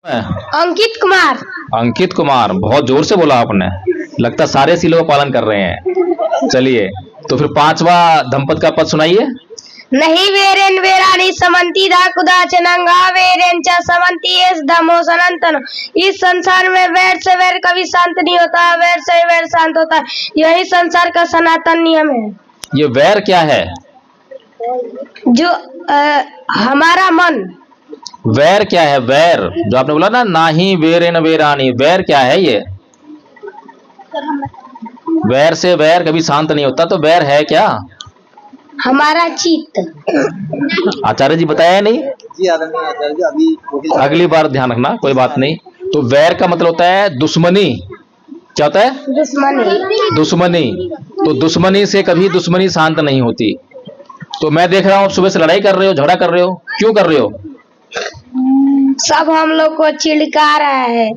अंकित कुमार। अंकित कुमार, बहुत जोर से बोला आपने, लगता सारे सीलों का पालन कर रहे हैं। चलिए, तो फिर पांचवा धमपद का पद सुनाइए। नहीं वेरेन वेरानी समंती धा कुदा चनंगा वेरेन चा समंती एस धमो सनातन। इस संसार में वैर से वैर कभी शांत नहीं होता, वैर से वैर शांत होता है, यही संसार का सनातन नियम है। ये वैर क्या है? जो हमारा मन। वैर क्या है? वैर जो आपने बोला ना, नाही वेरेन वेरानी, वैर क्या है ये? वैर से वैर कभी शांत नहीं होता, तो वैर है क्या? हमारा चित्त। आचार्य जी बताया नहीं जी आदरणीय आचार्य जी, अभी अगली बार ध्यान रखना, कोई बात नहीं। तो वैर का मतलब होता है दुश्मनी। क्या होता है? दुश्मनी। दुश्मनी। तो दुश्मनी से कभी दुश्मनी शांत नहीं होती। तो मैं देख रहा हूँ आप सुबह से लड़ाई कर रहे हो, झगड़ा कर रहे हो, क्यों कर रहे हो? सब हम लोग को चिढ़का रहा है।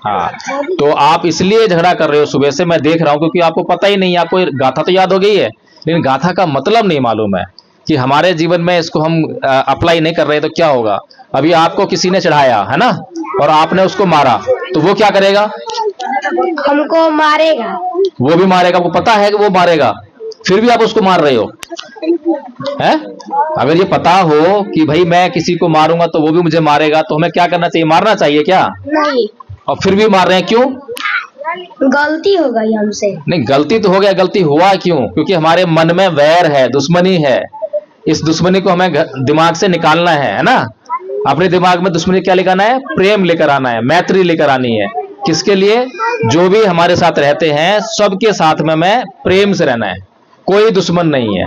हाँ, तो आप इसलिए झगड़ा कर रहे हो सुबह से, मैं देख रहा हूँ, क्योंकि आपको पता ही नहीं, आपको गाथा तो याद हो गई है, लेकिन गाथा का मतलब नहीं मालूम है कि हमारे जीवन में इसको हम अप्लाई नहीं कर रहे तो क्या होगा। अभी आपको किसी ने चढ़ाया है ना, और आपने उसको मारा, तो वो क्या करेगा? हमको मारेगा। वो भी मारेगा, आपको पता है कि वो मारेगा, फिर भी आप उसको मार रहे हो है? अगर ये पता हो कि भाई मैं किसी को मारूंगा तो वो भी मुझे मारेगा, तो हमें क्या करना चाहिए? मारना चाहिए क्या? नहीं। और फिर भी मार रहे हैं, क्यों? गलती हो गई हमसे। नहीं, गलती तो हो गया, गलती हुआ क्यों? क्योंकि हमारे मन में वैर है, दुश्मनी है। इस दुश्मनी को हमें दिमाग से निकालना है ना? अपने दिमाग में दुश्मनी क्या लेकर आना है? प्रेम लेकर आना है, मैत्री लेकर आनी है। किसके लिए? जो भी हमारे साथ रहते हैं सबके साथ में मैं प्रेम से रहना है, कोई दुश्मन नहीं है।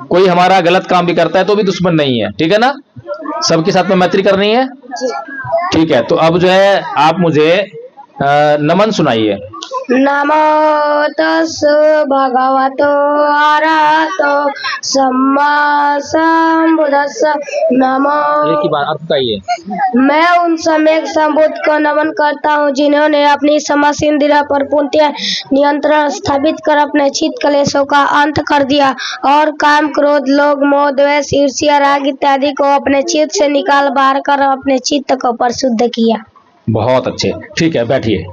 कोई हमारा गलत काम भी करता है तो भी दुश्मन नहीं है, ठीक है ना? सबके साथ में मैत्री करनी है, ठीक है। तो अब जो है आप मुझे नमन सुनाइए। नमो तस् भगवतो अरहतो सम्मा सम्बुद्धस्स। नमो। एक ही बात अर्थ बताइए। मैं उन सम्यक संबुद्ध को नमन करता हूँ जिन्होंने अपनी समस्त इंद्रियों पर पूर्णतः नियंत्रण स्थापित कर अपने चित्त कलेशों का अंत कर दिया और काम क्रोध लोभ मोह द्वेष ईर्ष्या राग इत्यादि को अपने चित्त से निकाल बाहर कर अपने चित्त को परिशुद्ध किया। बहुत अच्छे, ठीक है, बैठिए।